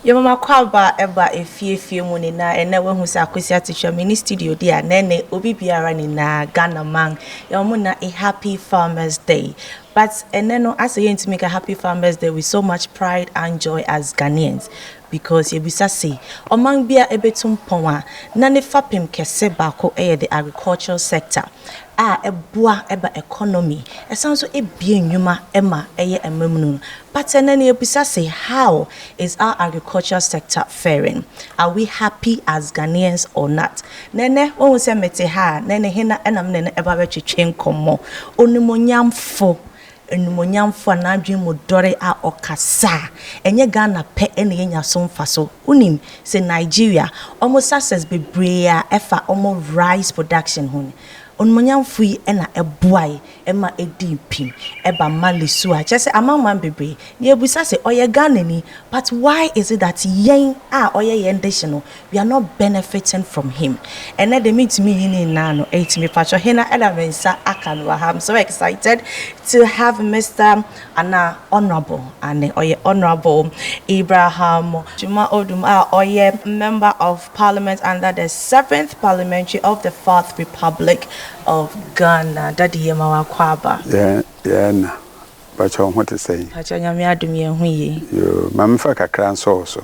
Your mama kwaba eba efie mu ni na ene we hu se akwesi atehwa mini studio dia na ne obi biara ni na Ghana man. Your mu na a happy Farmers Day. But and then as a to make a happy Farmers Day with so much pride and joy as Ghanaians. Because you bisa say among bia ebetum ponwa na ne fapem kese bako the agricultural sector ebua eba economy sounds so ebie nwuma ema ememunu but then you bisa say how is our agricultural sector faring? Are we happy as Ghanaians or not? Nene won se mete ha nene hina enam nene eba betwetwe nkomo onumonyamfo enumonyamfo na adwen mu dore a okasa enye Ghana pe ene yenya so mfaso unim se Nigeria almost success bebre a efa almost rice production ho onumonyamfo yi ena eboai ema edi pim eba malisu a chese amamman bebre ne ebusa se oye Ghana ni but why is it that yen oye yen deshino we are not benefiting from him and then they meet me in na no me pacho hina elemensa akanwa. I'm so excited to have Mr. Anna Honorable and Honorable Abraham Dwuma Odoom oye member of parliament under the 7th parliamentary of the 4th Republic of Ghana. Daddy Yemawa Kwaba. Yeah, na. But what to say? Pacho nyame adom ye hu ye. Yo, mamfa kakra nso so.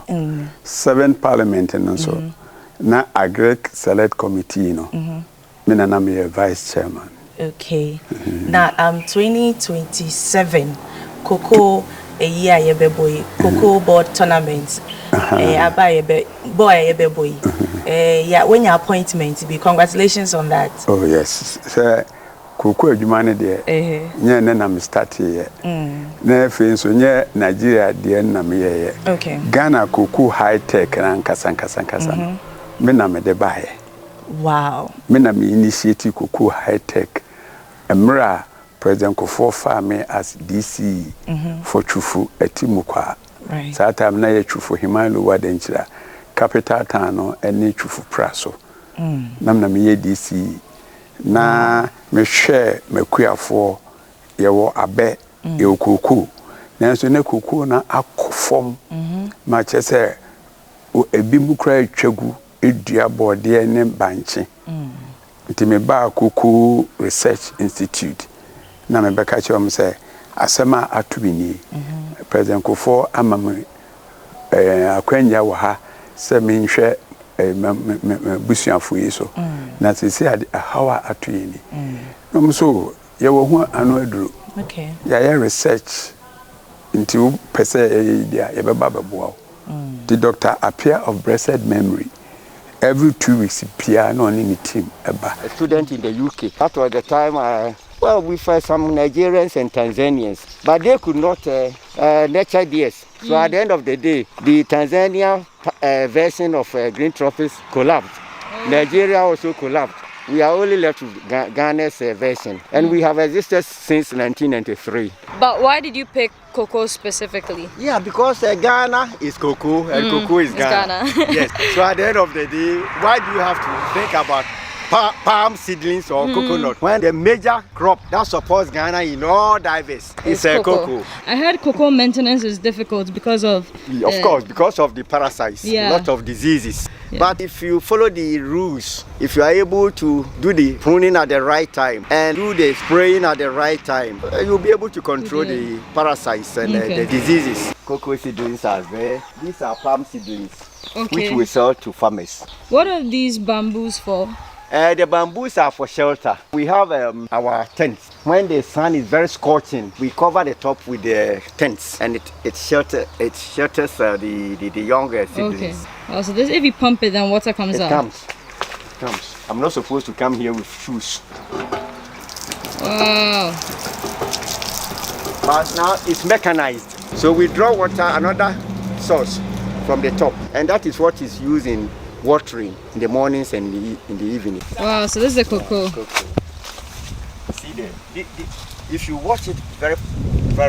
7th parliament and so. Na agric select committee no. Me na me vice chairman. Okay. Now 2027 Cocoa a year yebeboy Cocoa board tournaments. Abaye boy yebeboy. Yeah, when your appointment be congratulations on that. Oh yes. So Cocoa adwumane de nye na me start here. Na fe so nye Nigeria de na me ye. Okay. Ghana Cocoa high tech na nkasa. Me na me de bae. Wow. Me na me initiate Cocoa high tech. Emra President Kofo farming as DC for Chufu etimukwa. Right. Sa time na ye Chufu Himalu wadenchira capital town no eni Chufu praso. Na me ye DC na me share me kuafo ye wo abe ye okuku. Na so ne kuku na akofom ma chese o ebi mukra atwagu edua bode ne banche. Nti me ba Kuku Research Institute na me beka chom say asema atubini President Kofo amam akwanya wo ha se me nhwe busuafo yi so na se se hawa atuyini no so ye wo hu anu aduru okay ya research nti wo pese dia ye beba bebo the doctor appear of blessed memory. Every 2 weeks, Pia no any team eba. A student in the UK. That was the time we found some Nigerians and Tanzanians, but they could not nurture this. So at the end of the day, the Tanzania version of Green Tropics collapsed. Nigeria also collapsed. We are only left with Ghana's version, and we have existed since 1993. But why did you pick cocoa specifically? Yeah, because Ghana is cocoa and cocoa is Ghana. Yes. So at the end of the day, why do you have to think about palm seedlings or coconut when the major crop that supports Ghana in all diverse is cocoa? I heard cocoa maintenance is difficult because of course, because of the parasites, a lot of diseases. Yeah. But if you follow the rules, if you are able to do the pruning at the right time and do the spraying at the right time, you'll be able to control the parasites and the diseases. Cocoa seedlings are there. These are palm seedlings, which we sell to farmers. What are these bamboos for? The bamboos are for shelter. We have our tents. When the sun is very scorching, we cover the top with the tents, and it shelters the younger seedlings. Okay. Oh, so this, if you pump it, then water comes out. It comes. I'm not supposed to come here with shoes. Wow. But now it's mechanized. So we draw water another source from the top, and that is what is used in watering in the mornings and in the evening. Wow, so this is the cocoa. See there, if you watch it very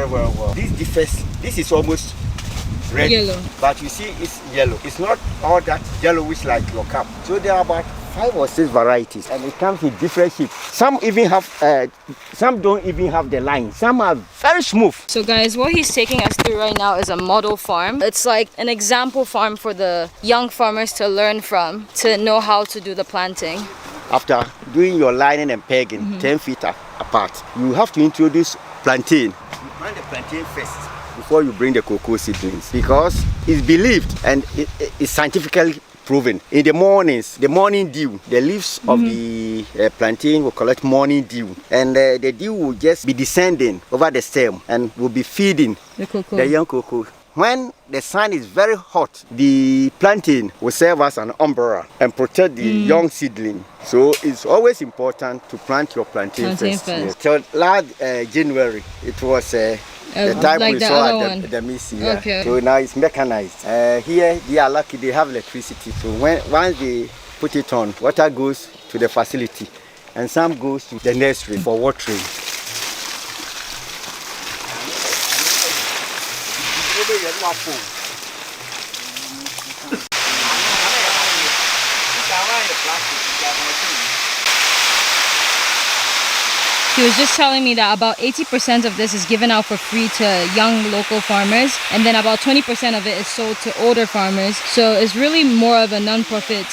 well, this is almost red, yellow. But you see it's yellow. It's not all that yellowish like your cup. So there are about 5 or 6 varieties, and it comes in different shapes. Some even have, some don't even have the line. Some are very smooth. So guys, what he's taking us through right now is a model farm. It's like an example farm for the young farmers to learn from, to know how to do the planting. After doing your lining and pegging 10 feet apart, you have to introduce plantain. You plant the plantain first before you bring the cocoa seedlings, because it's believed and it's scientifically proven. In the mornings, the morning dew, the leaves of the plantain will collect morning dew, and the dew will just be descending over the stem and will be feeding the young cocoa. When the sun is very hot, the plantain will serve as an umbrella and protect the young seedling. So it's always important to plant your plantain first. Yes. Till last January, it was the time like we the saw other at one. the Missy. Yeah. Okay. So now it's mechanized. Here they are lucky, they have electricity. So once they put it on, water goes to the facility and some goes to the nursery for watering. He was just telling me that about 80% of this is given out for free to young local farmers, and then about 20% of it is sold to older farmers. So it's really more of a non-profit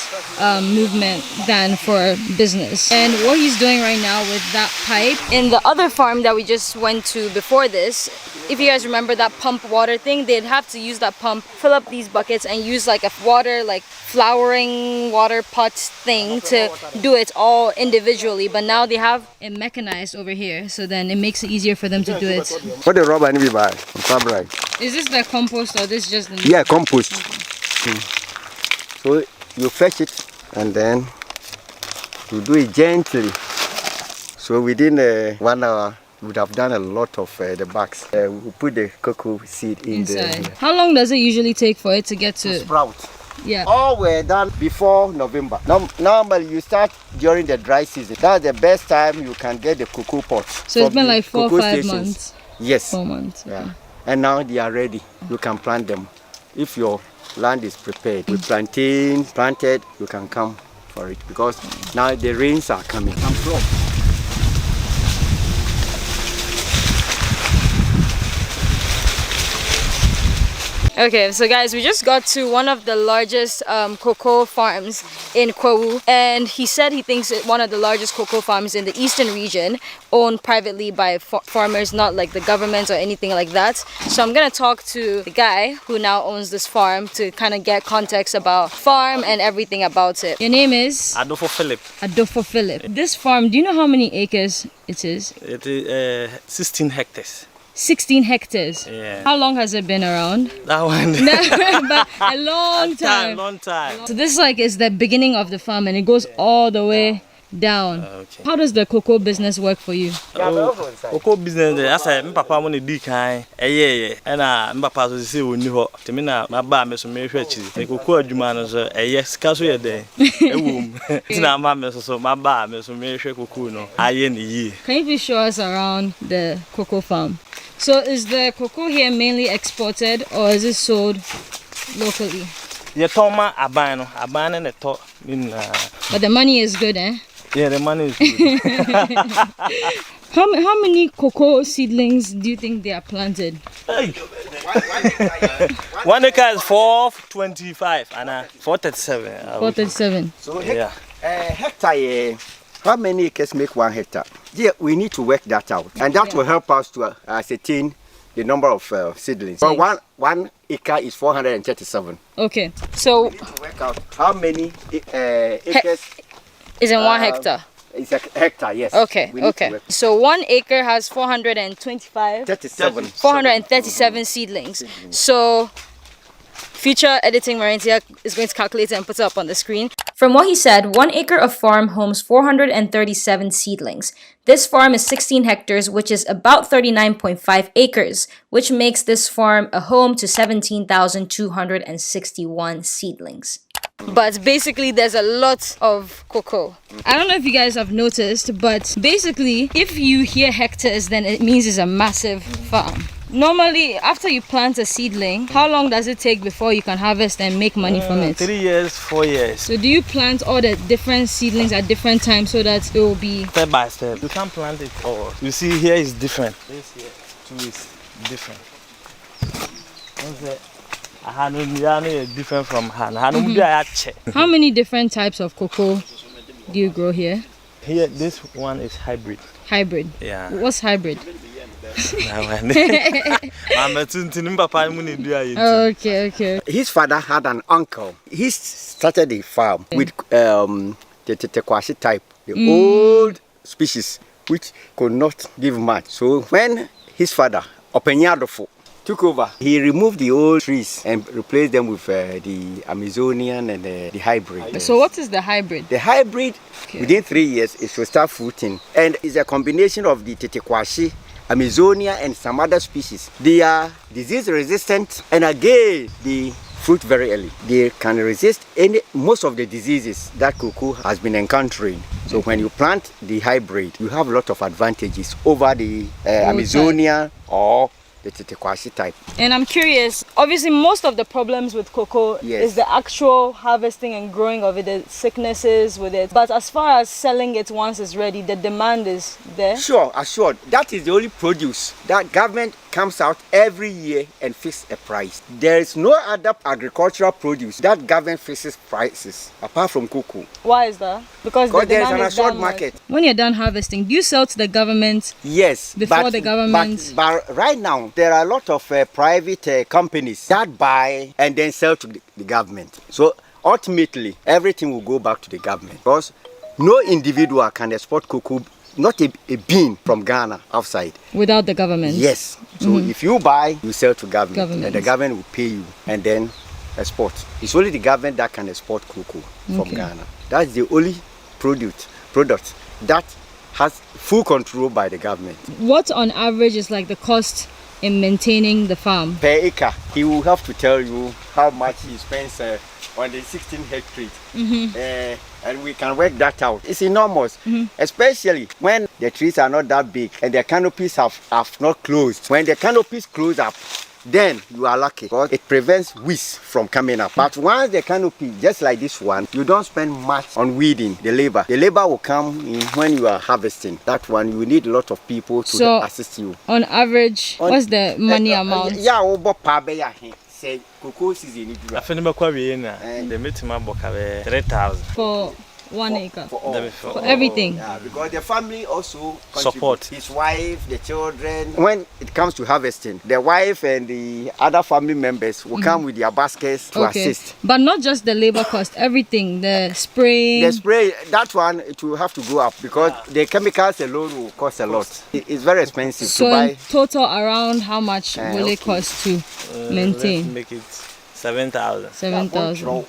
movement than for business. And what he's doing right now with that pipe, in the other farm that we just went to before this, if you guys remember that pump water thing, they'd have to use that pump, fill up these buckets and use like a water, like flowering water pot thing to do it all individually. But now they have it mechanized over here, so then it makes it easier for them to do it. What the rubber we buy? Fabric. Is this the compost or this just the... Yeah, compost. So you fetch it and then you do it gently. So within 1 hour, we would have done a lot of the bags. We put the cocoa seed in inside. there. How long does it usually take for it to get to... Sprout. Yeah. All were done before November. Normally you start during the dry season. That's the best time you can get the cocoa pots. So it's been like 4 or 5 months. Yes. 4 months. Okay. Yeah. And now they are ready. You can plant them. If your land is prepared with plantain planted, you can come for it, because now the rains are coming. Okay, so guys, we just got to one of the largest cocoa farms in Kwawu, and he said he thinks it's one of the largest cocoa farms in the eastern region, owned privately by farmers, not like the government or anything like that. So I'm gonna talk to the guy who now owns this farm to kind of get context about farm and everything about it. Your name is? Adolfo Philip. Adolfo Philip. This farm, do you know how many acres it is? It is 16 hectares. 16 hectares. Yeah. How long has it been around? That one. But a long time. Long time. So this like is the beginning of the farm, and it goes all the way down. Okay. How does the cocoa business work for you? Cocoa business, I say, my papa money di kind. And my papa so say we ni ho. Temi na my ba me so me hwe chi. The cocoa adwuma no so sika so ye den. Ewum. Tina ma me so my ba me so me hwe cocoa no. Aye ni yi. Can you please show us around the cocoa farm? So is the cocoa here mainly exported or is it sold locally? Ye toma aban no, aban na to ni na. But the money is good, eh? Yeah, the money is good. How many cocoa seedlings do you think they are planted? Hey. 1 acre is 425 and 437. 437. So Yeah. hectare, how many acres make 1 hectare? Yeah, we need to work that out, and that will help us to ascertain the number of seedlings. So one acre is 437. Okay, so We need to work out how many acres is in 1 hectare? It's a hectare, yes. Okay, We need to okay. work- So 1 acre has 425, 37. 437 seedlings. So future editing Marintia is going to calculate it and put it up on the screen. From what he said, 1 acre of farm homes 437 seedlings. This farm is 16 hectares, which is about 39.5 acres, which makes this farm a home to 17,261 seedlings. But basically, there's a lot of cocoa. I don't know if you guys have noticed, but basically, if you hear hectares, then it means it's a massive farm. normally, after you plant a seedling, how long does it take before you can harvest and make money from it? 3 years, 4 years. So do you plant all the different seedlings at different times so that it will be... Step by step. You can't plant it all. You see here is different. This here too is different. Different from hand. How many different types of cocoa do you grow here? Here, this one is hybrid. Hybrid? Yeah. What's hybrid? Okay. His father had an uncle. He started a farm with the Tetekwashi type, the old species, which could not give much. So when his father, Openyadofo, took over, he removed the old trees and replaced them with the Amazonian and the hybrid. So what is the hybrid? The hybrid, within 3 years, it should start fruiting. And it's a combination of the Tetekwashi, Amazonia, and some other species. They are disease resistant, and again, they fruit very early. They can resist most of the diseases that cocoa has been encountering. So when you plant the hybrid, you have a lot of advantages over the Amazonia or the Tetekwashi type. And I'm curious, obviously most of the problems with cocoa is the actual harvesting and growing of it, the sicknesses with it. But as far as selling it once it's ready, the demand is there? Sure, assured. That is the only produce that government comes out every year and fix a price. There is no other agricultural produce that government fixes prices apart from cocoa. Why is that? Because the there is demand an is assured that market. much. When you're done harvesting, do you sell to the government? Yes. Before the government? But right now, there are a lot of private companies that buy and then sell to the government. So ultimately, everything will go back to the government because no individual can export cocoa, not a bean from Ghana outside. Without the government? Yes. So if you buy, you sell to government and the government will pay you and then export. It's only the government that can export cocoa from Ghana. That's the only product that has full control by the government. What on average is like the cost in maintaining the farm? Per acre, he will have to tell you how much he spends on the 16 hectares. And we can work that out. It's enormous, especially when the trees are not that big and the canopies have not closed. When the canopies close up, then you are lucky because it prevents weeds from coming up. But once the canopy, just like this one, you don't spend much on weeding the labor. The labor will come in when you are harvesting. That one, you need a lot of people to assist you. On average, what's the money amount? Say cocoa season. I think the minimum 3,000 for 1 acre. For everything. Yeah, because the family also support his wife, the children. When it comes to harvesting, the wife and the other family members will come with their baskets to assist. But not just the labor cost, everything, the spraying. The spray, that one, it will have to go up because the chemicals alone will cost a lot. It's very expensive to buy. So in total, around how much will it cost to maintain? Let's make it 7,000. 7,000. No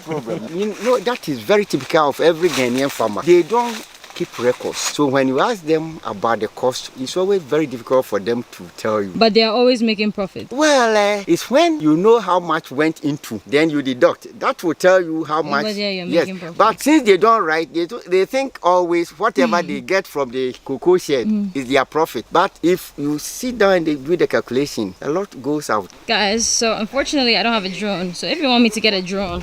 problem. You know, that is very typical of every Ghanaian farmer. They don't keep records. So when you ask them about the cost, it's always very difficult for them to tell you. But they are always making profit. Well, it's when you know how much went into, then you deduct. That will tell you how much. But yeah, you're making profit. But since they don't write, they think always whatever they get from the cocoa shed is their profit. But if you sit down and they do the calculation, a lot goes out. Guys, so unfortunately I don't have a drone. So if you want me to get a drone,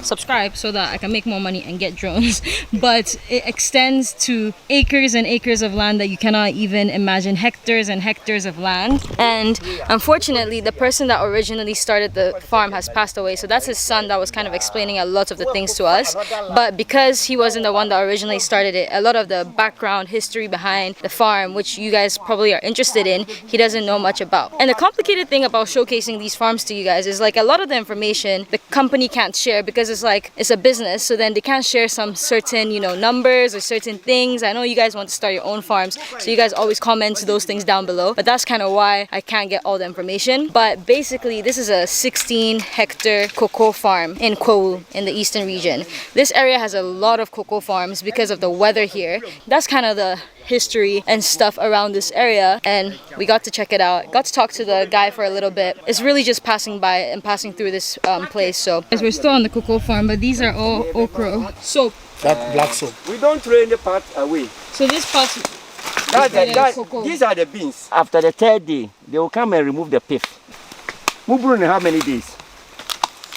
subscribe so that I can make more money and get drones. But it extends to acres and acres of land that you cannot even imagine, hectares and hectares of land. And unfortunately, the person that originally started the farm has passed away. So that's his son that was kind of explaining a lot of the things to us. But because he wasn't the one that originally started it, a lot of the background history behind the farm, which you guys probably are interested in, he doesn't know much about. And the complicated thing about showcasing these farms to you guys is like a lot of the information the company can't share because it's like it's a business. So then they can't share some certain, numbers or certain things. I know you guys want to start your own farms, so you guys always comment those things down below, but that's kind of why I can't get all the information. But basically, this is a 16-hectare cocoa farm in Kwawu in the eastern region. This area has a lot of cocoa farms because of the weather here. That's kind of the history and stuff around this area, and we got to check it out. Got to talk to the guy for a little bit. It's really just passing by and passing through this place. So we're still on the cocoa farm, but these are all okra soap. That black soap. We don't throw any part away. So this part These are the beans. After the 3rd day, they will come and remove the pith. Mubrun, how many days?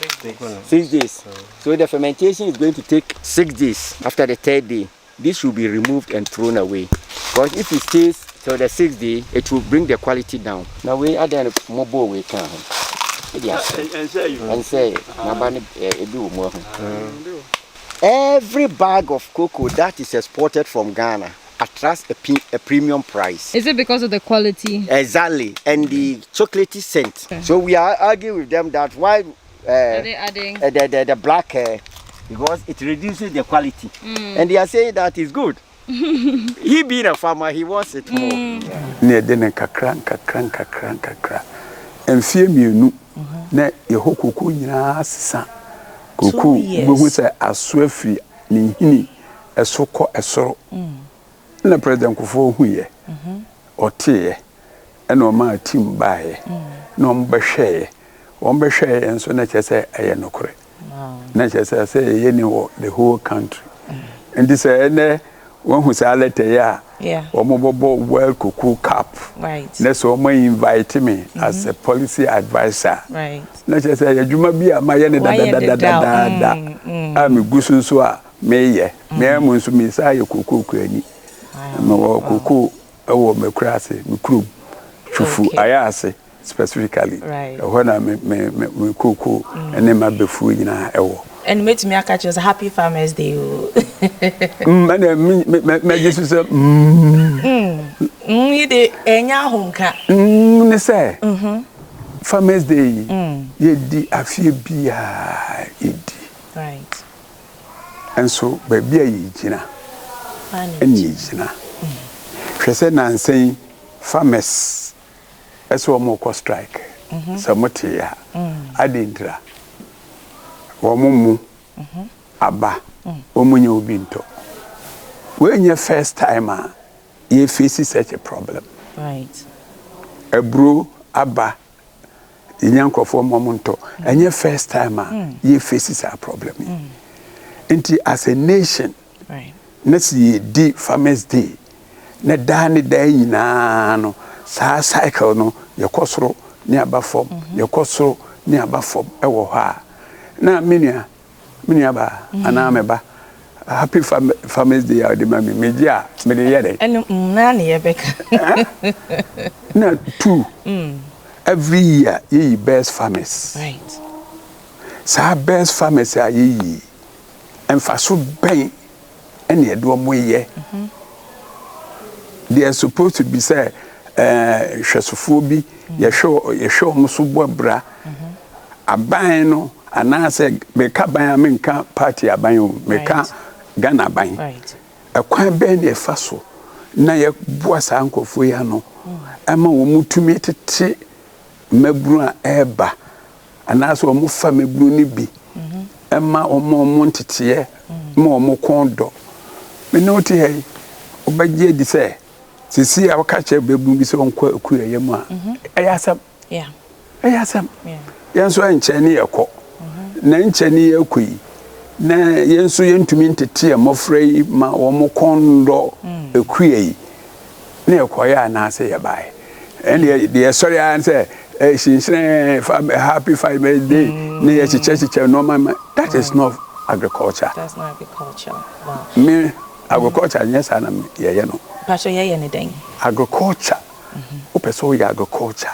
6 days. 6 days. So the fermentation is going to take 6 days. After the 3rd day, this will be removed and thrown away. Because if it stays till the 6th day, it will bring the quality down. Now we add a mobile we can. And say, every bag of cocoa that is exported from Ghana attracts a premium price. Is it because of the quality? Exactly, and the chocolatey scent. Okay. So we are arguing with them that why are they adding the black because it reduces the quality, and they are saying that is good. He being a farmer, he wants it more. Ne de ne kakra. Enfie mienu na ye hokoko nyina sisa. Koko wo se aso afiri ne hini esokọ esoro. Na president kofo huye. Otie ena o ma team baaye. Na o mbehwe. O mbehwe enso na chese eye nokore. Na chese say ye ni the whole country. And this ene one who say letter ya. Yeah. Omobobo World Cocoa Cup. Right. That's why invite me as a policy advisor. Right. Na che say adwuma bi a maye ne da. Am gusu so a meye. Me mu nso mi sa ye cocoa kwani. Me wo cocoa e wo me krase me krum. Chufu ayase specifically. Right. When I me cocoa ene ma befu nyina e wo. And me to me catch us a happy Farmers Day. Me Jesus say You de enya honka. Ne say Farmers Day ye di afie bia edi. Right. And so baby ye gina. Eni gina. Hwe say na nsen farmers eso mo ko strike. Samote ya. Adintra. Womumu aba omunye obinto when your first timer you face such a problem, right? Ebru aba inyankofo momunto and your first timer you face a problem. Inti as a nation, right? Next year di Farmers Day na dani day na no sa cycle no yekosoro ni abafom yekosoro ni abafom ewo ha na minia ba anameba happy Farmers Day out the mami media me de yede and na ne yebeka na 2 every year ye best farmers, right? Sa best farmers are ye emfaso ben ene edo moye they are supposed to be say hwesofo bi ye hwe omuso bobra aban no anase meka ban amenka party aban o meka Ghana ban Right. Ekwan ben e faso na ye boa sa nkofo ya no ama wo mutumi tete mabru a eba anase wo mufa mabru ni bi ema omo ntete ma omo kondo me no te hey obagie di se sisi a wakache bebu bi se onko akuya yemu a eyasam Yeah. eyasam Yeah. yenso enche ne yekọ na enche ne yakui na yenso yentumi ntete amofrei ma wo mo kondo akuya yi na yekoya na ase ye bai and the sorry answer happy Farmers Day na ye chiche no mama that is not agriculture. That's not agriculture. Wow. Me agriculture yes ana ye no Pastor ye ne den. agriculture opeso ya agriculture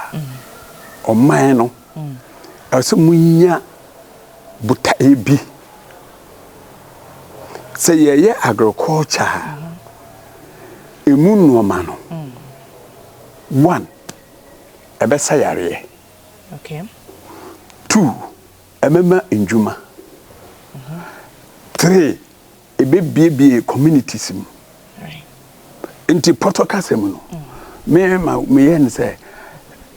o man no also munya buta ebi say ye agriculture emu no ma no one ebesa yare Okay. 2 emema enjuma 3 ebebie communities mu Right. inti protocol no me yen say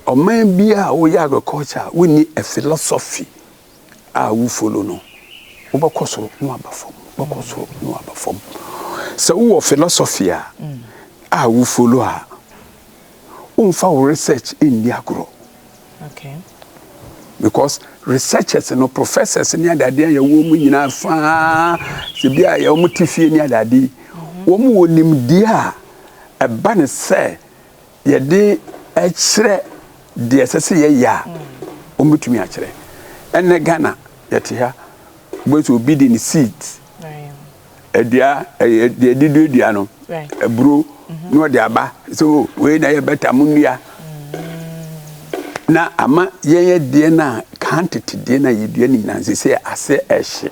o man bia wo ya agriculture we need a philosophy we follow no wo bakosoro no abafom bakosoro no abafom so wo philosophy we follow unfa research in the agro. Okay. Because researchers and professors near that day ya wo mu nyina fa se bia ya wo mutifie near that day wo mu wonim dia ɛba ne sɛ yɛde ɛkyerɛ deɛ ɛsɛ sɛ yɛyɛ a ɔmbɛtumi akyerɛ ɛnɛ Ghana yɛte ha wobɛsɛ obi de ne seeds adua deɛ dua no aburo na ɔde aba so wei na yɛbɛta mo nnua na ama yɛyɛ deɛ na quantity deɛ na yɛdua ne nyinaa sɛ ase ɛhye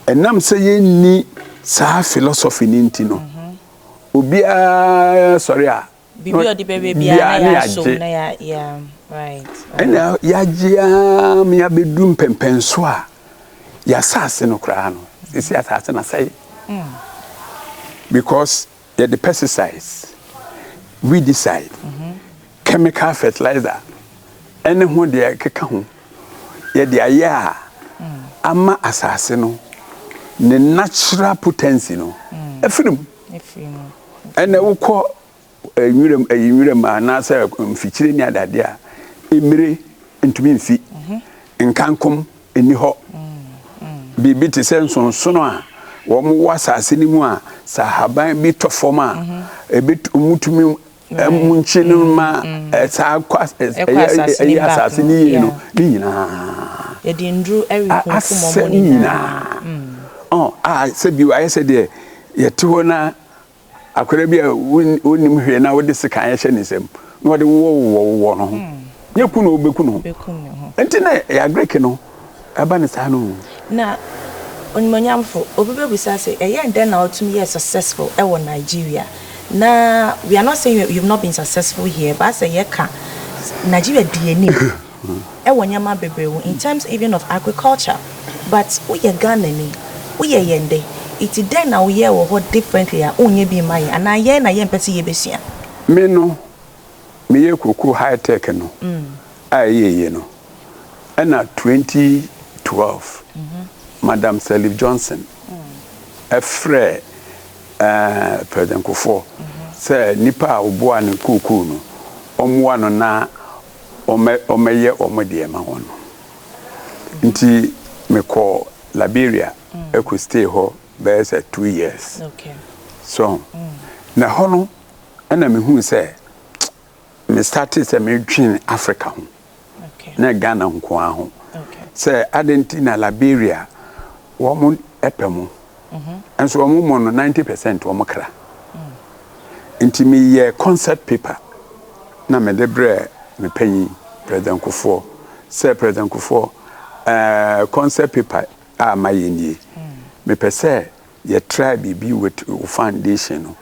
ɛnam sɛ yɛnni saa philosophy ne nti no obiara sɔre a bibi odi bebe bia na so na ya right ɛna yagye me abedu mpempenso a ya sase no kra no sisi asase na say because the pesticides weedicide chemical fertilizer ɛne ho de keka ho ye de aya ama asase no ne natural potency no efirim ɛna wokɔ nwuram na sɛ mfikyire ni adade a emire ntumi mfi nkankom eni hɔ bibi te sɛ nsonsono a wɔn wɔ asase ni mu a sahaban bi tɔ fam a mutumi munchi no ma saa asase ni yie no ni nyinaa yɛde nduru ɛrekunkum ɔmo nyinaa sɛ bi ayɛ sɛ deɛ yɛte hɔ na akwara bi a wonim hwɛ na wode sika yɛhyɛ ne nsam na wode wɔ no ho nyɛ ku no obeku no enti na yɛagrek no aba ne saa no na onimonyamfo obebebisa sɛ ɛyɛ ndɛn na otumi yɛ successful ɛwɔ Nigeria na we are not saying you've not been successful here but say yɛka Nigeria DNA ɛwɔ nyama bebree in terms even of agriculture but woyɛ Ghana ni woyɛ yɛnde iti den na woyɛ wɔ hɔ differently a onye bi mai ana yɛ na yɛ mpɛsɛ yɛ besua me no me yɛ koko high tech no a yɛ no ɛna 2012 Madam Salif Johnson ɛfrɛ President Kofo sɛ nipa a oboa ne koko no ɔmoa no na ɔmɛyɛ ɔmɔdeɛ ma hɔ no nti me kɔ Liberia eko stay hɔ bɛyɛ 2 years so na hɔ no ɛna me hu sɛ me started sɛ me twin Africa ho na Ghana nko ho sɛ Argentina Liberia wɔn ɛpɛ mu enso wɔn mo no 90% wɔn kra nti me yɛ concept paper na me de brɛ me panyin President Kofo sɛ President Kofo concept paper a ma yɛnie me pɛ sɛ yɛ try bibi with foundation no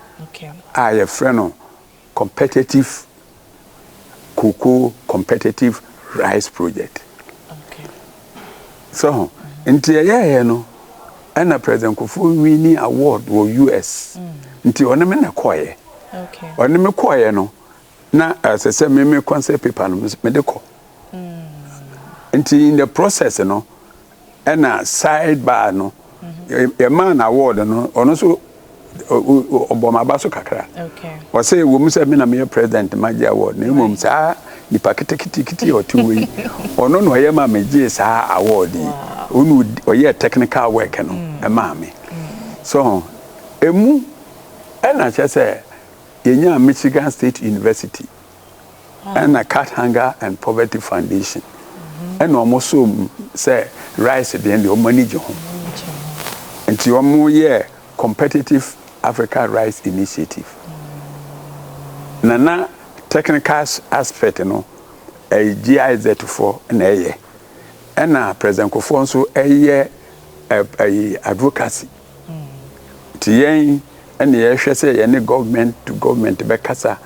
a yɛ frɛ no competitive cocoa competitive rice project so nti yɛ no ɛna President Kofo winning award wɔ US nti ɔne me na kɔɛ ɔne me kɔɛ no na sɛ me concept paper no me de kɔ nti in the process no ɛna sidebar no a man award no ono so obomaba so kakra o say wo mu say me na me president magia award na mum saa ni paketekiti o two way ono no ye ma me gi saa award onu o technical work no e ma me so emu ɛna che say yenya Michigan State University and a Cat Hunger and Poverty Foundation and almost so say rice at the end of money home. And to more year competitive Africa Rice Initiative. Nana technical aspect, a GIZ for an year. And President Kofo also a year advocacy. Tiyen and the issue say any government to government bekasa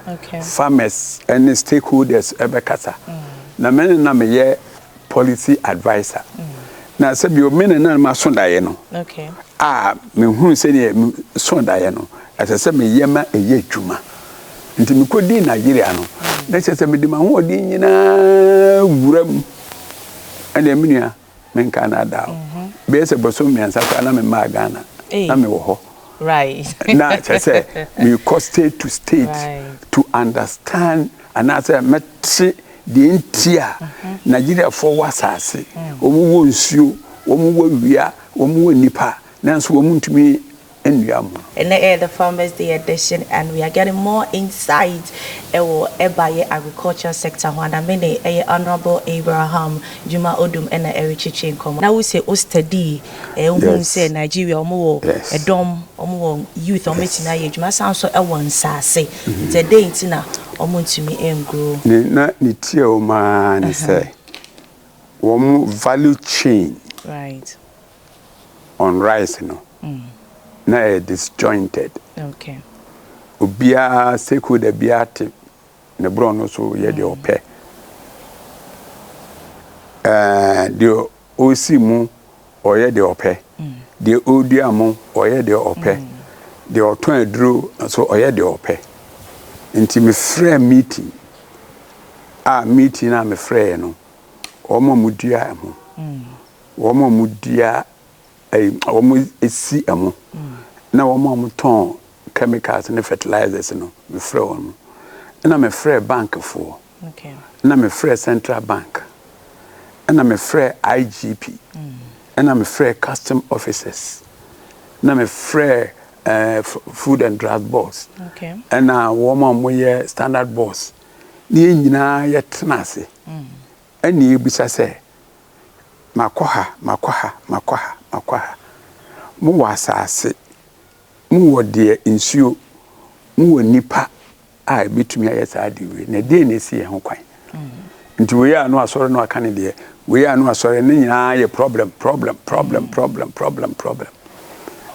farmers any stakeholders bekasa. Na mene na me ye policy advisor. Na se bi o mene na ma sondaye no. Me hu se ne sondaye no. Asese me ye ma eye dwuma. Nti me kodi Nigeria no. Na se me di ma ho odi nyina wuram. Ene menua me nka na da. Be se boso me ansa kwa na me ma Ghana. Na me wo ho. Right. Now, I say, we go state to state to understand, and I say, the entire Nigeria for wasasi, omu wonsu, omu wia, omu nipa, nanso omu ntumi And the Farmers Day edition, and we are getting more insight about the agriculture sector. When I mean Honorable Abraham Dwuma Odoom and Erichichi Nkomo. Now we say Ostedi, who say Nigeria, a dom, youth, or meeting age. My sound so a one say it's a day to now, to me and grow. Not Nitio man say one value chain right on rice, na disjointed. Okay. Obia seku de biate ne bro no so ye de ope. De osi mu oye de ope. De odua mu oye de ope. De oton aduro so oye de ope. Nti me frɛ meeting. Meeting na me frɛ no. Omo mudua mu. Omo mudua omo esi amu. Na omo ton chemicals and fertilizers no me frɛ won. Na me frɛ bank for. Okay. Na me frɛ central bank. Na me frɛ IGP. Na me frɛ custom officers. Na me frɛ food and drug boss. Okay. Na woman moye standard boss. Ni nyina ye tenase. Ani ebisa se makoha. Mu wasase. Mu wode insuo. Mu wonipa a bitumi ayesa adiwe. Na de na esi ho kwan. Nti we ya no asore no aka ne de. We ya no asore ne nyina ye problem.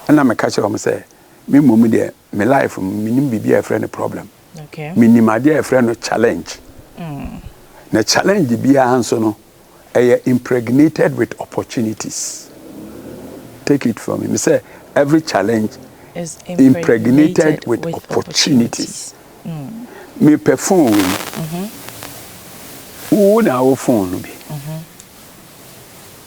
Na me ka che o me say me mom de me life minim bibia friend problem. Okay. Minimade friend challenge. Na challenge bia hanso no impregnated with opportunities. Take it from me. Me say every challenge is impregnated with opportunities. Me perform. Who na wo phone no be.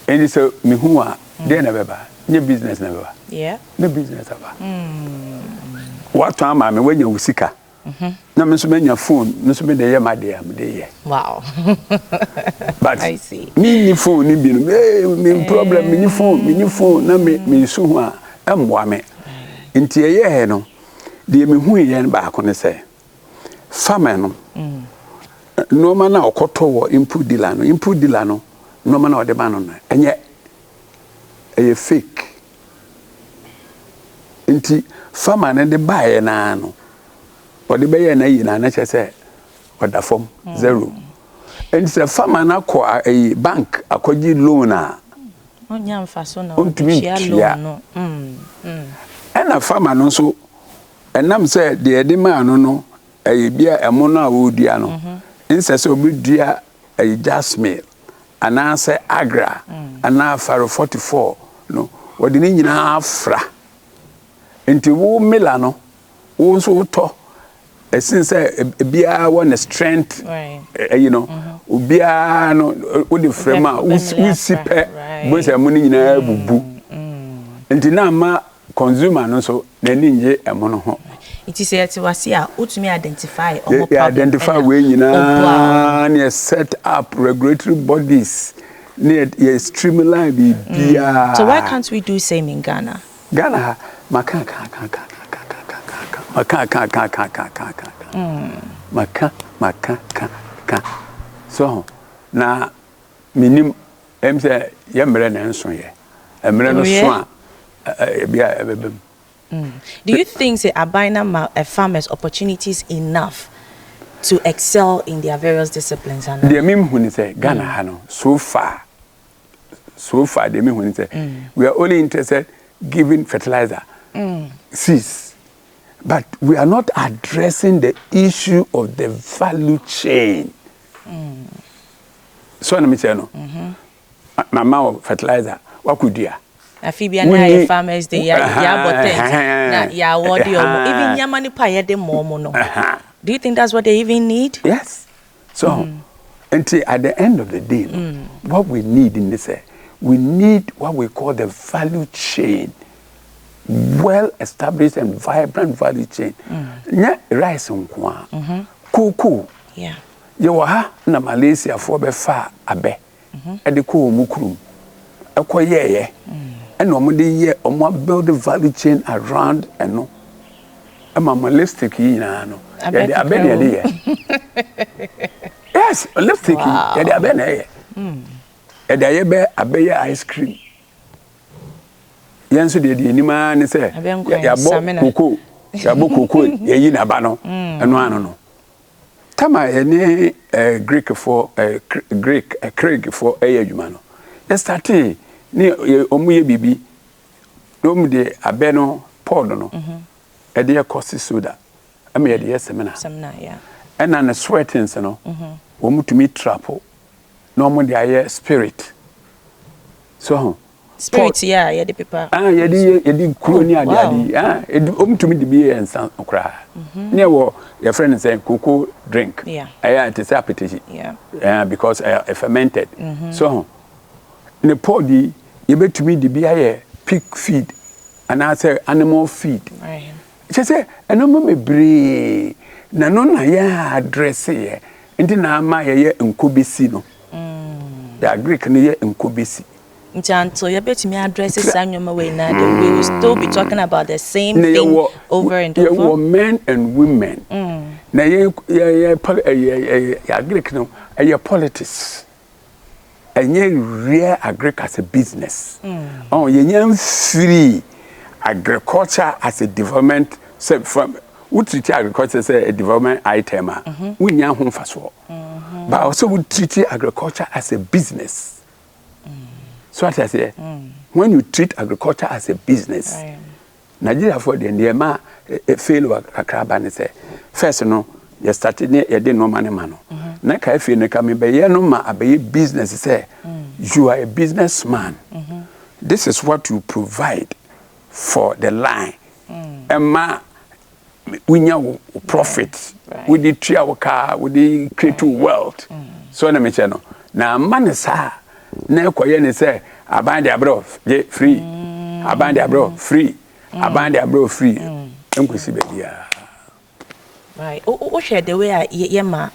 And so me who are there na beba. Nye business na beba. Yeah. Ne business aba. What time am when you usika? Na me so menya phone, me so me dey ma dey am dey. Wow. But I see. Me phone ni bi no. Me problem me phone na me so ho a emboa me. Nti eye no de me hu ye ba ko ne say. Farmer no. No man na okoto wo input dealer no. No man na o de ba no na. Enye eye fake. Nti farmer na de buy na no. O de be ye na yi na na che say oda form zero. And the farmer na ko a bank akoji loan a onya mfaso na share loan no. And a farmer no so enam say de man no bia emo na wo dua no. Inse say obi dua jasmine ana say agra ana faro 44 no. Wodi ni nyina afra. Enti wo mela no wo so to since bia one strength right. Bia no wo the frame we sipe bo say mo ni nyina bubu. Enti na ma consumer no so na ni nje emo no ho. It is yet to see how to identify or identify we nyina na set up regulatory bodies na streamline bia. So why can't we do same in Ghana? Ghana maka so na minim em say yemre na nso ye emre no so a bia ebebem. Do you think say abina farmers opportunities enough to excel in their various disciplines? And the meme when say Ghana ha no so far the meme when say we are only interested giving fertilizer seeds. But we are not addressing the issue of the value chain. So na me say no. Mama fertilizer, what could you? Afibia na farmers dey ya botet na ya wodi omo even yamani pa ye de momo no. Do you think that's what they even need? Yes. So until at the end of the day, what we need in this we need what we call the value chain. Well established and vibrant value chain. Nya rice nkwa. Cocoa. Yeah. Yewa ha na Malaysia for be fa abe. E de ko mu kurum. E ko yeye. and omo build the value chain around and no ama lipstick yi na no ya de abe na de yes lipstick ya de abe na ye ya de ye be abe ye ice cream yenso de enima ne se ya bo koko ya yi na ba no eno ano no tama ene Greek for Craig for adwuma no ya start ni omu ye bibi no mu de abe no Paul no e de cost soda am ye de seminar yeah and an sweatings no omu to me trapo no mu de aye spirit so spirit yeah the paper ye di kuro ni ade omu to me de bi ensan okra ne wo your friend say cocoa drink yeah it is appetition yeah because fermented so ne podi ye betumi de bi aye pig feed and I say animal feed right she say eno mebre na no na ya address ye ndi na ama ye nkobesi no ya Greek no ye nkobesi until you bet me address Samuel way now, we will still be talking about the same thing over and over. Were men and women. Now yeah, Greek no, politics. And ye real agriculture as a business. Oh, ye free agriculture as a development. From we treat agriculture as a development item. We nya home for so. But also we treat agriculture as a business. So what I say, when you treat agriculture as a business, Nigeria for the Ndema fail akraba ne say first no you started you didn't no money man na ka fe ne ka me be ye no ma abaye business say you are a businessman. This is what you provide for the line. Emma we nya profit with the tree our car with the create wealth. So na me che no na man sa na ekoye ne say abande abro free abande abro free abande abro free enkosi be dia right o share the way yema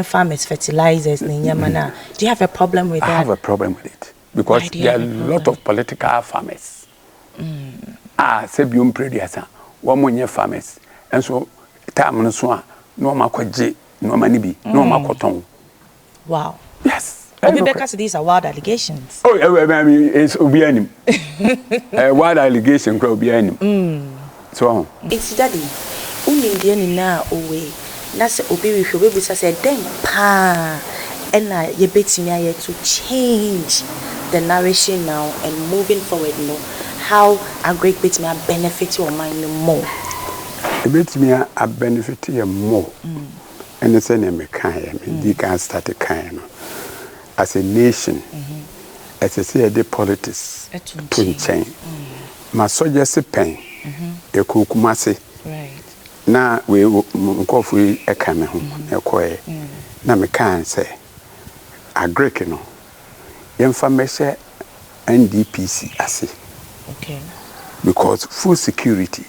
farmers fertilizers na yema na do you have a problem with that? I have a problem with it because there are a lot of political farmers se biom producer wo monye farmers enso time no so a no makoje no mani bi no makoton. Wow. Yes. Because these are wild allegations. Oh, I mean, it's obianim. Wild allegation, obianim. So, it's daddy. Indian na away. That's obi we be say then pa. And you bet me to change the narration now and moving forward. No, how a great bit me benefit your mind more. A bit me a benefit you more. And the same me kind. You can start a kind. As a nation, as I say, the politics to change. My soldiers pen, a kukumasi. Right. Now we go for a camera home, a coy. Now me can say, a Greek, you know, information NDPC, I say. Okay. Because full security.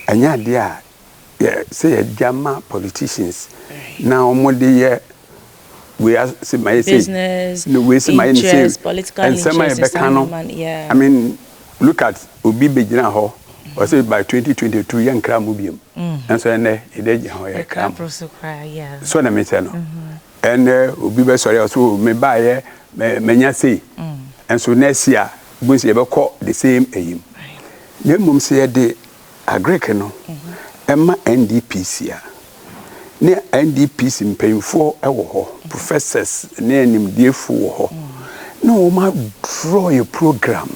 And yeah, say a Jama politicians. Now, more the we are business, no way interest, political and interest, yeah. I mean, look at Obi Bejina Ho, or say by 2022, young cram mubium. And so, yeah. So, I mean, and Obi sorry, also may buy many say, and so next year, we ever call the same aim. Young mum say a day, a Greek, no, Emma NDPC. Near NDPC in painful professors near him dear for no ma draw your program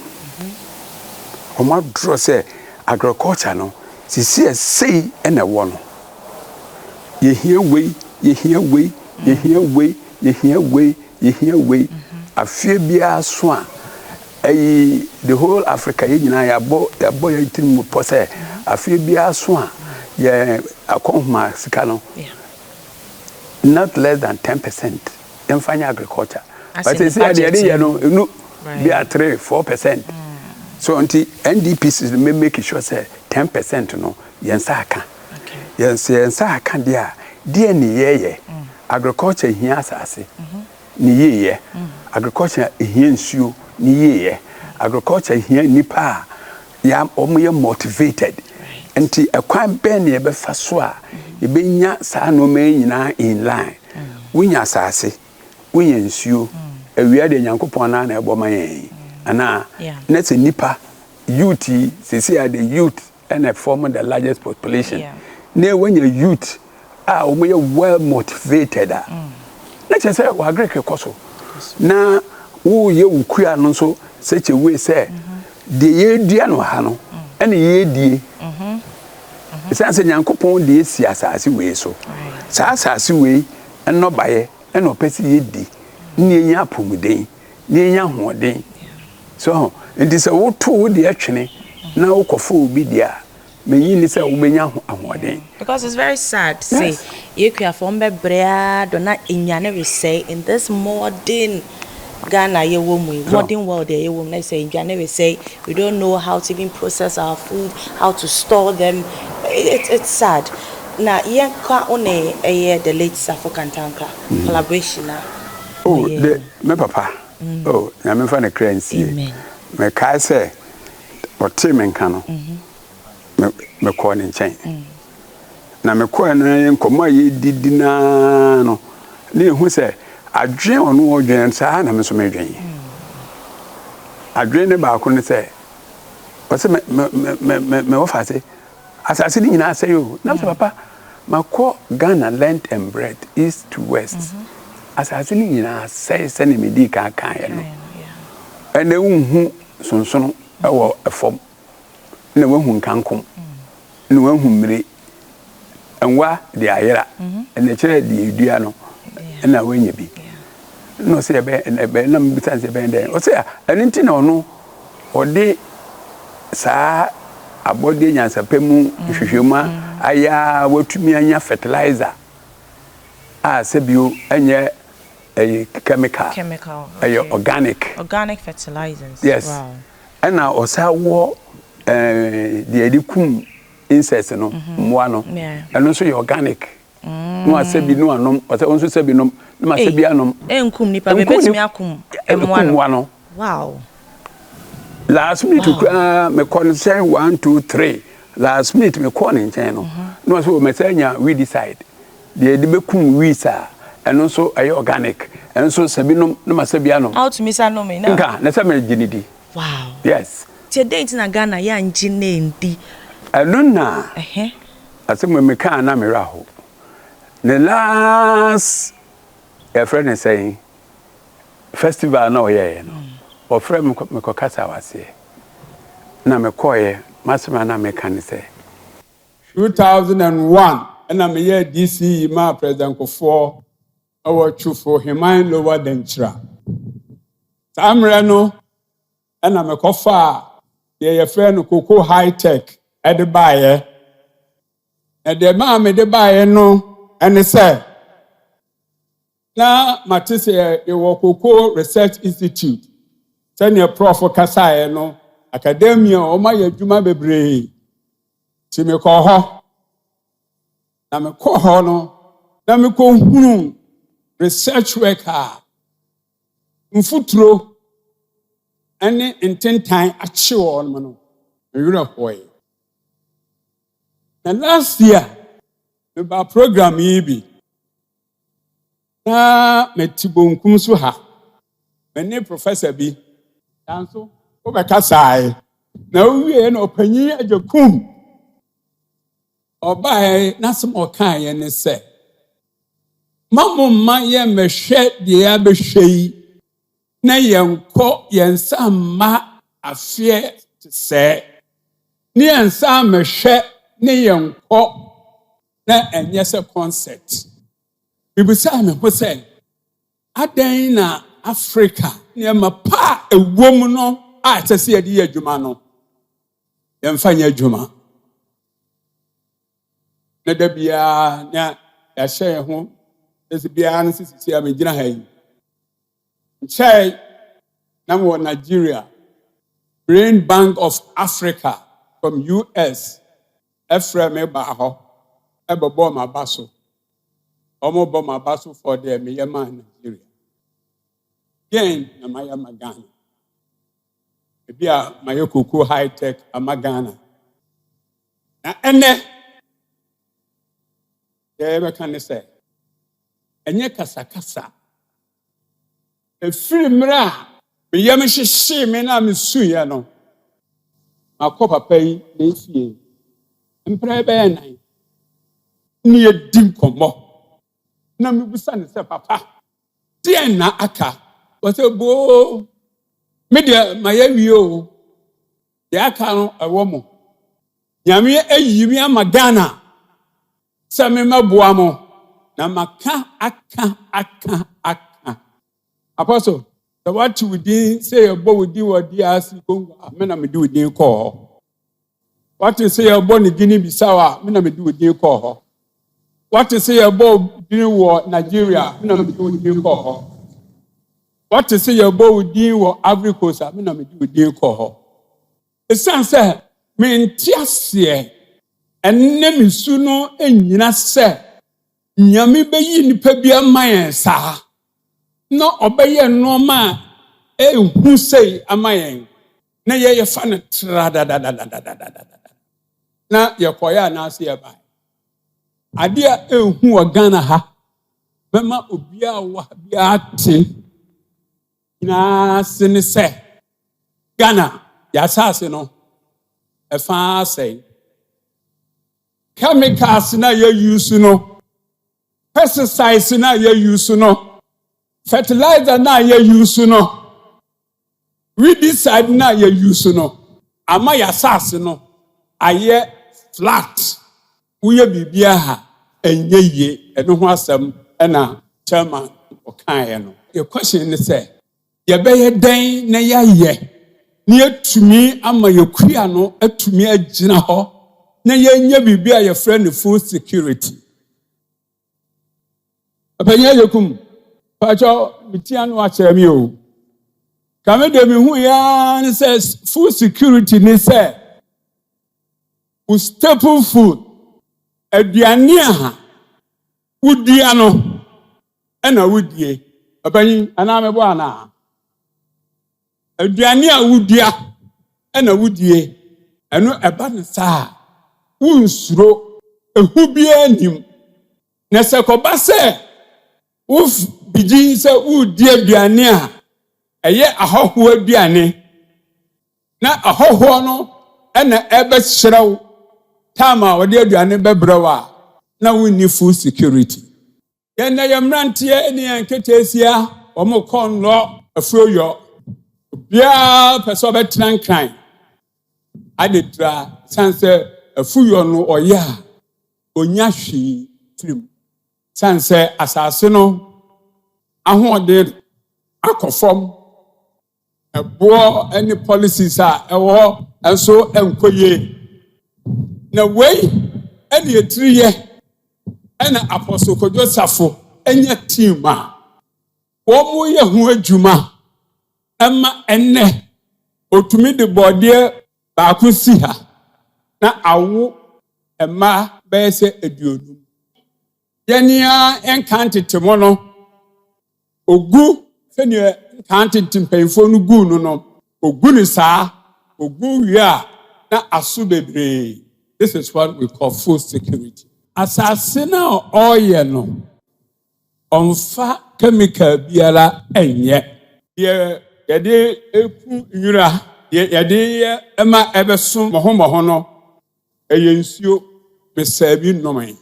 or ma draw say agriculture no say and a one you hear way you hear way you hear way you hear way you hear way a fear be a swan the whole Africa you know a boy eating posse a fear be a swan. Yeah, a comma scano. Not less than 10% in final agriculture. But they say the no, be at 3-4%. So until NDPs may make sure say 10% no, yensaka. Yes, yensaka dear ye agriculture here say ni ye agriculture here nsuo ni ye agriculture here nipa ya omo motivated enti ekwan ben ne be fa so a ebenya saa no ma nyina in line wunya asase wunya nsuo awia de nyankopon na na ebo man ana na se nipa youth say the youth and form the largest population na when youth omo well motivated na che say wa agree koso na wo ye ukua no so such a way say de ye dua no ha no ene ye die say nyankopon de si asase we so sa asase we eno baye eno pesi ye di ni enya apomuden ni enya hoden so enti say wo to de atwene na wo kofo obi dia meyi ni say wo benya ahoden because it's very sad say you kwa from bebrea do na enyane we say in this modern Ghana ye woman modern world ye woman let's say enyane we say we don't know how to even process our food, how to store them. It's sad. Na ye kwa one the late Safo Kantanka collaboration na me papa na me fa na crancy me kai say o team nka no me ko ne nchen na me ko na ye nkomo ye didi na no ne hu say adwen ono odwen sa na me so me dwen adwen ne ba ko ne say o se me wo fa say asase ni nyina say yo na so papa mako Ghana length and breadth east to west asase ni nyina say ne me di kan ye no ene unhu sonsono ewo efom na wahu nkankom na wahu mmire enwa de ayera ene kire de edua no na wanya bi no say ebe na mbitan say ebe den o say ene na ono ode saa abode nyansapemu hwehwema aya watumi anya fertilizer sebio enye chemical organic fertilizers. Yes. Wow. And now osa wo the edikum insects no mwa no and also organic no asebi no anom osa onso sebi no ma sebi anom enkum nipa be betimi akum mwa no. Wow. Last minute me concern 1 2 3 last minute me call in channel no so me senya we decide the edibekum we sa and also organic and so sabinom no masabiano how to miss no me na nka na say me ginidi. Wow. Yes today in Ghana ya ngine ndi aluna asem me kan na me raho the last a friend is saying festival na oye no o friend me ko kasa wase na me koye masema na me kan say 2001 and me ye DC ma president Kofo our chufo Heman lower than Chra. Samreno and I'm a cofa, ye friend Coco high tech at the buyer. And the mammy the buyer no, and they say, now Matisse, you walk Coco Research Institute. Send your prof for Kasai no, academia or my Juma Bebre. To me call her. Now me call her no, now me call research worker mfuturo ene intentan achiwo on no Europe boy. And last year the program yi na metibonkum so ha many professor bi danso obeka sai na owie na opanyi ajokum obae na some kan ye ne se mamma ye mehwe de ya behwe na yenko yensa ma afie se ni yensa mehwe ne yenko na enye se concept bibusa me ho se adan na Africa ne ma pa ewom no a tese ye di adwuma no yemfa nya adwuma na da bia na ya hye ho esi bia no sisi am gina ha yi nchai na mo Nigeria Brain Bank of Africa from US Ephraim ba ho ebobo ma baso omo bo ma baso for the meyama Nigeria again na mayama Ghana ebi a mayo koko high tech amagana na ene be kan say enye kasa efiri mra me yam hyehye me na me suye no makọ papa yi na efie mpre be nan ni edim komo na me busa ne say papa tie na aka o say bo me de maye wi o de aka no ewo mo nyame ayi mi amagana say me maboa mo na maka aka Apostle, the what you did say about with you or DRC Congo, I me do with you call. What you say about the Guinea Bissau, me do with you call. What you say about Guinea war Nigeria, me do with you call. What you say about with you or Ivory Coast, me do with you call. The son said, me in Tiasie, and name is Suno and Yina said, Nyami be yin pebia mayen sa. No obeye normal hu sei amayen na ye fa ne trada na ye koya na ase ye bai ade a hu ogana ha bema obia wa bia te na sene se Ghana ya sase no e fa sei chemicals na ye use no pesticides na ye use no fertilizer na ye use no weedicide na ye use no ama ya sase no aye flat uye bibia ha enye ye eno ho asem na chairman okan no your question is say ye be ye den na ya ye na yetumi ama yekua no atumi agina ho na ye nya bibia ye friend food security apanya yekum Pacho mitiano ache mi o. Kame de mi hu ya ni says food security ni say u staple food aduane aha udia no na wudie. Abanyi ana mebo ana. Aduane a wudia na wudie. Eno eba ne sa unsuro ehu bia nim. Na se koba se uf biji se udi aduane a eye ahoho aduane na ahoho no na ebe hyerew tama wode aduane bebrewa na wonni food security yen na yemrante eni enketesia omukon lo afroyo bia peso betran kan adedra sanse afuyo no oya onya hwi trim sanse asase no ahode akofom ebo any policies a ewo enso enkoye na wei ene etiriye ena apostle Kojo Safo enya team a wo mu ye ho adwuma ema enne otumi de bode ba kusi ha na awo ema be se eduonu yenia enkantete mo no ogu sene enkantete mpemfo no gu no ogu ni saa ogu wi a na aso bebre. This is what we call food security. Asase na oye no onfa chemical biara enye ye de eku nyura ye de ema ebeso moho no eyensuo mesabi noman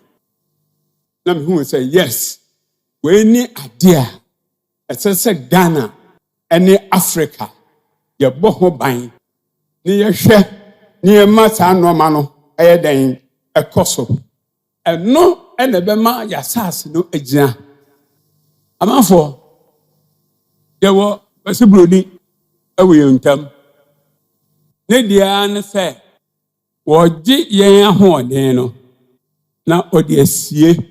na me hu say yes we ni ade a esese Ghana ene Africa ye boho ban ni ye hwe ni ye masa no ma no eden ekoso eno ene be ma ya sas no agina amanfo ye wo basibroni ewe yentam ne dia ne se wo gi yen ahoden no na odi asie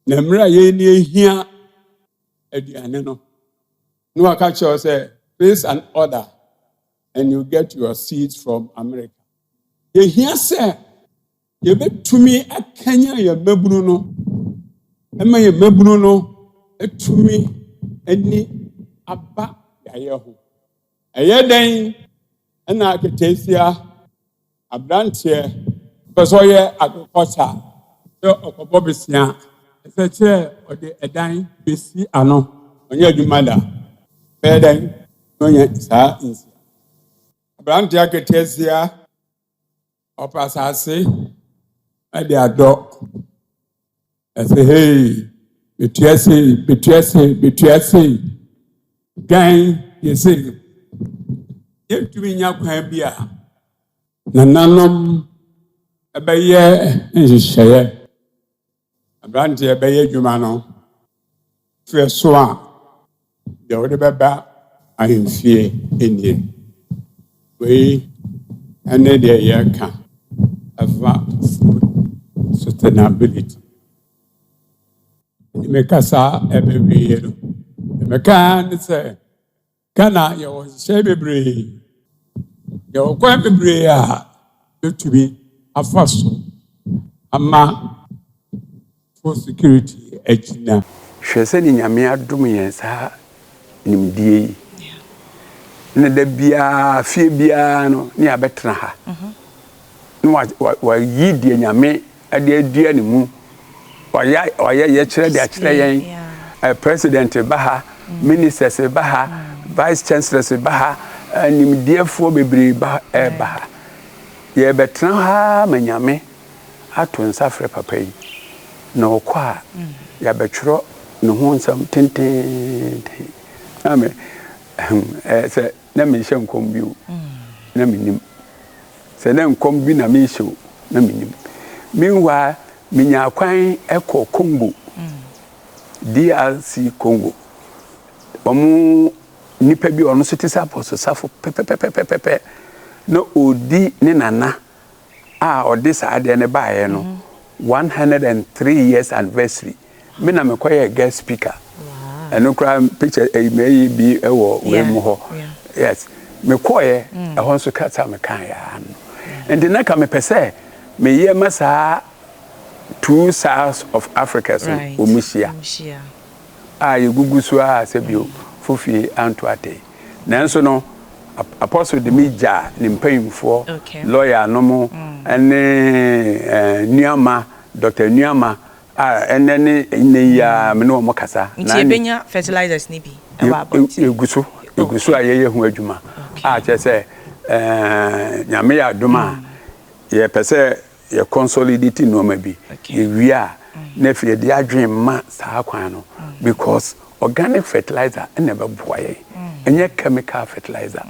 na mra ye ni ehia aduane no no aka cho say place an order and you get your seeds from America. Ye hear say ye betumi akanya ye mabunu no ema ye mabunu no etumi ani aba ya ye ho ɛyɛ dɛn ɛna aketesia abranteɛ pɛsɛ ɔyɛ agriculture sɛ ɔkɔbɔ besia ɛsɛ kyerɛ ɔde ɛdan besi ano ɔnyɛ adwuma da bɛyɛ dɛn na ɔnyɛ saa nsia abranteɛ aketesia ɔpɛ asase ɛde adɔ ɛsɛ hei betua sei gan yɛsɛ yɛntumi nya kwan bi a nananom ɛbɛyɛ nhyehyɛeɛ aberanteɛ ɛbɛyɛ adwuma no fɛ so a deɛ wode bɛba ahemfie ɛnie wei ɛne deɛ yɛreka ɛfa food sustainability mekasa ɛbɛwie no meka ne sɛ Ghana yɛwɔ nhyehyɛeɛ bebree yɛwɔ kwan bebree a bɛtumi afa so ama food security agyina hwɛ sɛ ne nyame adom yɛn saa nimdie yi ne da biara fie biara no ne yɛabɛtena ha na wayi deɛ nyame ade adua ne mu wayɛ yɛkyerɛ de akyerɛ yɛn president ba ha ministers ba ha vice chancellors ba ha nimdiefoɔ bebree ba ha yɛbɛtena ha ma nyame ato nsa frɛ papa yi na ɔkɔ a yɛabɛtwerɛ ne ho nsɛm tententen amen sɛ na mehyɛ nkɔm bi o na menim sɛ na nkɔm bi na mehyɛ o na menim meanwhile menya kwan ɛkɔ Congo DRC Congo ɔmo nipa bi ɔno so te sɛ apɔso safo pɛpɛpɛpɛpɛ na odi ne nana a ɔde saa adeɛ ne baeɛ no 103 years anniversary me na mekɔyɛ guest speaker ɛno koraa picture ɛyi bi ɛwɔ wei mu hɔ yes mekɔyɛ ɛhɔ nso kasa mekan ya no and na ka mepɛ sɛ meyɛ ma saa 2 south of Africa so omuhia a yegugu so a sɛ bio fofi anto ate nanso no apostle de meja ne mpanyimfoɔ lawyer no mo ɛne Nuama Dr. Nuama ɛne ne ya me no mo kasa na ebenya fertilizers ne bi ɛwɔ abɔnti eguso a yɛyɛ ho adwuma a kyerɛ sɛ nyame ya adoma yɛ pɛ sɛ yɛ consolidate noma bi yɛwie a na fie de adwen ma saa kwan no because organic fertilizer ɛna bɛboa yɛn ɛnyɛ chemical fertilizer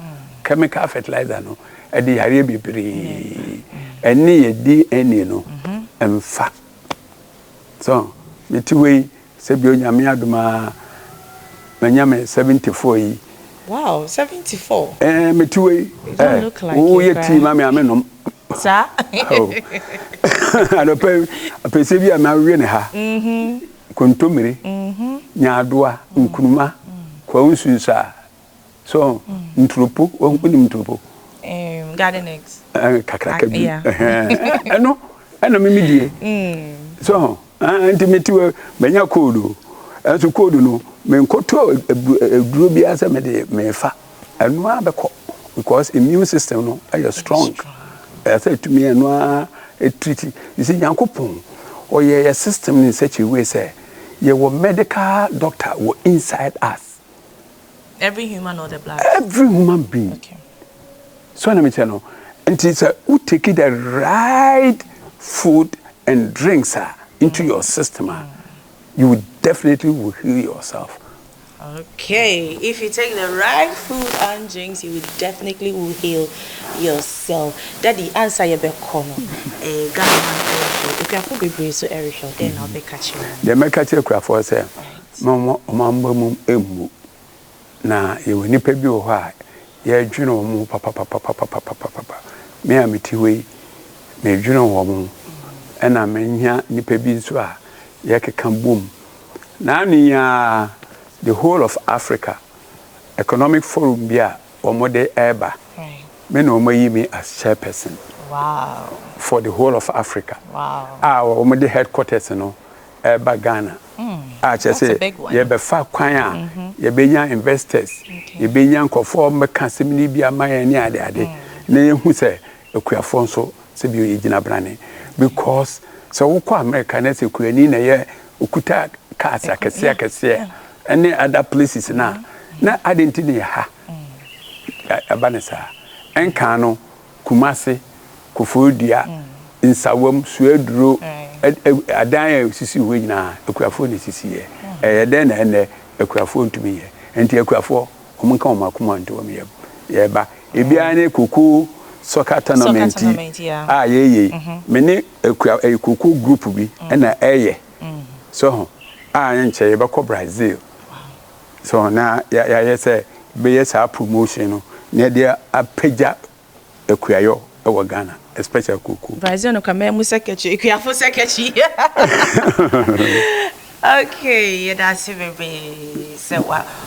chemical fertilizer no ɛde yare bebree ɛne yɛ DNA no ɛmfa so metiwei sɛ bio nyame adoma manyame 74 yi wow 74 metiwei yɛ team ame nom sa ano pese bi ama wie ne ha kontomire nyaadoa nkunuma kwa unsunsa so ntropo wonim ntropo garden eggs kakraka bi eno mimi die so antimeti we benya kodo enso kodo no menkoto eduro bi asa me de mefa eno abekọ because immune system no are strong I said to me, and a treaty. You see, Yankopon, or your system in such a way, say, your medical doctor were inside us. Every human or the blood? Every human being. Okay. So, let me tell you, and it's who take it the right food and drinks into your system, you will definitely will heal yourself. Okay, if you take the right food and drinks, you will definitely will heal yourself. That the answer you be corner. Ghana, if you have to be so Erisha, then I'll be catching. The make catch you craft for say, Mama, mum emu. Na you nipa bi o ha. Ye dwene o mu papa. Me amitiwe, me dwene o mu. Ena menya nipa bi nso a ye keka bom. Na ania the whole of Africa Economic Forum bia omode eba. Me no mo yi me as chairperson. Wow. For the whole of Africa. Wow. Omode headquarters no eba Ghana. Achese ye be fa kwan a ye benya investors ye benya nkofo meka semni bia maye ni ade na ye hu se ekuafo nso se bi ye gina brane because so wokọ America na se kuani na ye okuta cars akese any other places na identity ne ha abanesa enka no Kumase Kofodua Nsawam Sueduro adan sisi ho nyina ekuafo ne sisi ye den na ene ekuafo ntumi ye enti ekuafo omunka omakoma nto ye ba ebia ne kuku soccer tournament ye me ne kuku group bi na eye so nche ye bako Brazil so na ya say be ye sa promotion no ne dia apagya ekuayo ewo Ghana especially kuku Brazil no kama mu secretary ekuafo secretary okay that's very so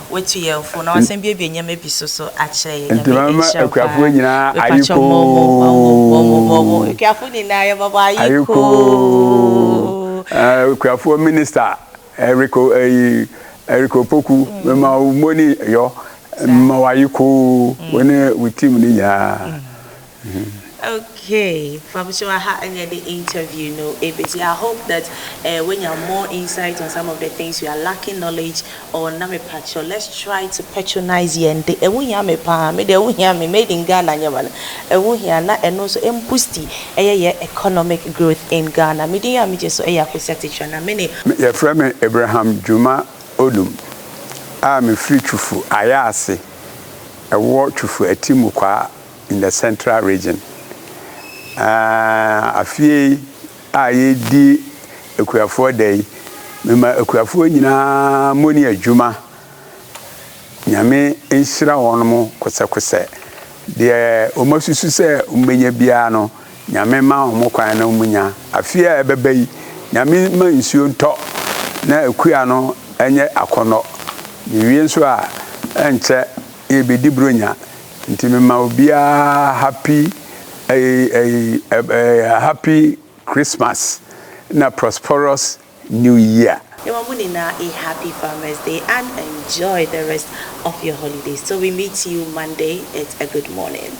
what you for now sem bia nyama bi so achire ya me ekuafo nyina ayiko ekuafo ni na ya baba ayiko ekuafo minister Eriko Poku mema umoni yo mawayiko wone with team ni ya Okay, Fabio, I had the interview, I hope that when you have more insight on some of the things you are lacking knowledge or Namipacho, let's try to patronize you and the made in Ghana, and also boosty economic growth in Ghana. Media just so your friend Abraham Dwuma Odoom. I'm free to fu ayase a war to fu a timukwa in the central region. Afie aye di ekuafo day mema ekuafo nyina moni adwuma nyame enhira wonmo kosakose de omasusu se umbenya bia no nyame ma omokwan na umunya afie a ebebai nyame ma nsuo nto na ekua no enye akono niwie nso a enche ebedi bronya ntimi ma obia happy a happy Christmas and a prosperous New Year. You are a happy Farmers Day and enjoy the rest of your holidays. So we meet you Monday. It's a good morning.